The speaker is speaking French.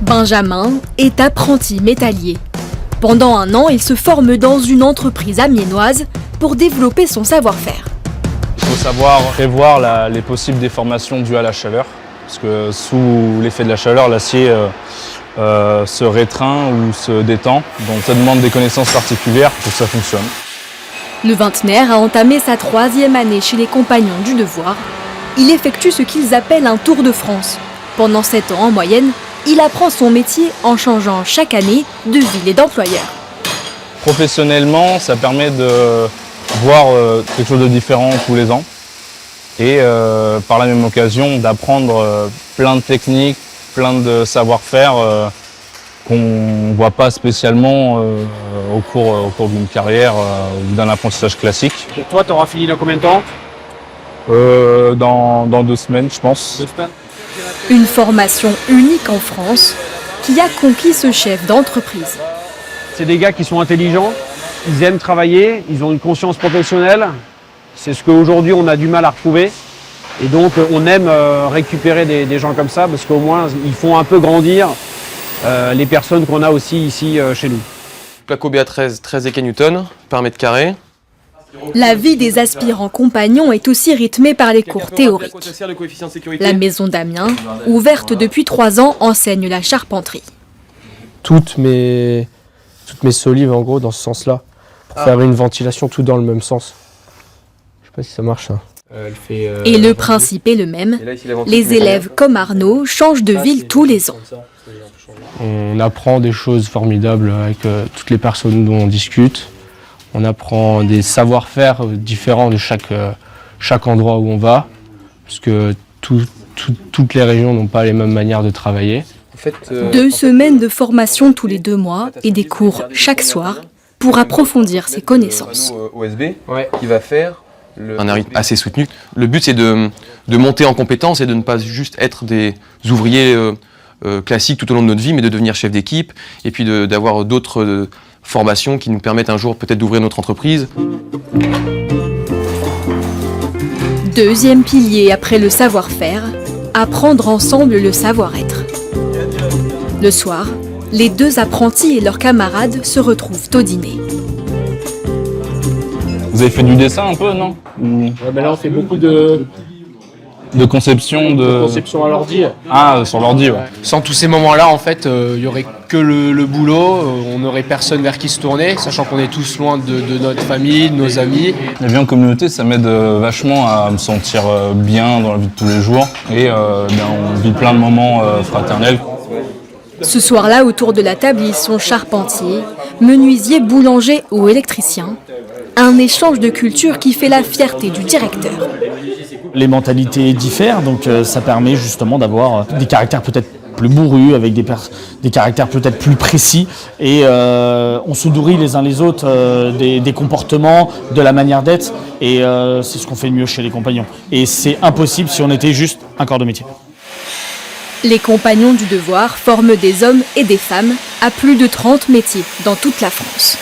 Benjamin est apprenti métallier. Pendant un an, il se forme dans une entreprise amiénoise pour développer son savoir-faire. Il faut savoir prévoir les possibles déformations dues à la chaleur, parce que sous l'effet de la chaleur, l'acier se rétreint ou se détend. Donc ça demande des connaissances particulières pour que ça fonctionne. Le vingtenaire a entamé sa 3e année chez les Compagnons du Devoir. Il effectue ce qu'ils appellent un tour de France. Pendant 7 ans en moyenne, il apprend son métier en changeant chaque année de ville et d'employeur. Professionnellement, ça permet de voir quelque chose de différent tous les ans et par la même occasion d'apprendre plein de techniques, plein de savoir-faire qu'on ne voit pas spécialement au cours d'une carrière ou d'un apprentissage classique. Et toi, tu auras fini dans combien de temps? Dans 2 semaines, je pense. 2 semaines. Une formation unique en France qui a conquis ce chef d'entreprise. C'est des gars qui sont intelligents, ils aiment travailler, ils ont une conscience professionnelle. C'est ce qu'aujourd'hui on a du mal à retrouver. Et donc on aime récupérer des gens comme ça parce qu'au moins ils font un peu grandir les personnes qu'on a aussi ici chez nous. Placo BA13, 13 Newton par mètre carré. La vie des aspirants compagnons est aussi rythmée par les cours théoriques. La maison d'Amiens, ouverte depuis 3 ans, enseigne la charpenterie. Toutes mes solives en gros dans ce sens-là, pour faire une ventilation tout dans le même sens. Je sais pas si ça marche ça. Et le principe est le même. Les élèves comme Arnaud changent de ville tous les ans. On apprend des choses formidables avec toutes les personnes dont on discute. On apprend des savoir-faire différents de chaque endroit où on va, parce que toutes les régions n'ont pas les mêmes manières de travailler. 2 semaines de formation tous les 2 mois et des cours chaque soir pour approfondir ses connaissances. OSB qui va faire un rythme assez soutenu. Le but c'est de monter en compétences et de ne pas juste être des ouvriers classiques tout au long de notre vie, mais de devenir chef d'équipe et puis d'avoir d'autres formations qui nous permettent un jour peut-être d'ouvrir notre entreprise. 2e pilier après le savoir-faire, apprendre ensemble le savoir-être. Le soir, les 2 apprentis et leurs camarades se retrouvent au dîner. Vous avez fait du dessin un peu, non? Là on fait beaucoup de conception conception à l'ordi. Ah, sur l'ordi, ouais. Sans tous ces moments-là, en fait, il y aurait que le boulot, on n'aurait personne vers qui se tourner, sachant qu'on est tous loin de notre famille, de nos amis. La vie en communauté, ça m'aide vachement à me sentir bien dans la vie de tous les jours et on vit plein de moments fraternels. Ce soir-là, autour de la table, ils sont charpentiers, menuisiers, boulangers ou électriciens. Un échange de culture qui fait la fierté du directeur. Les mentalités diffèrent, donc ça permet justement d'avoir des caractères peut-être plus bourrus, avec des caractères peut-être plus précis, et on se nourrit les uns les autres des comportements, de la manière d'être, et c'est ce qu'on fait de mieux chez les compagnons. Et c'est impossible si on était juste un corps de métier. Les Compagnons du Devoir forment des hommes et des femmes à plus de 30 métiers dans toute la France.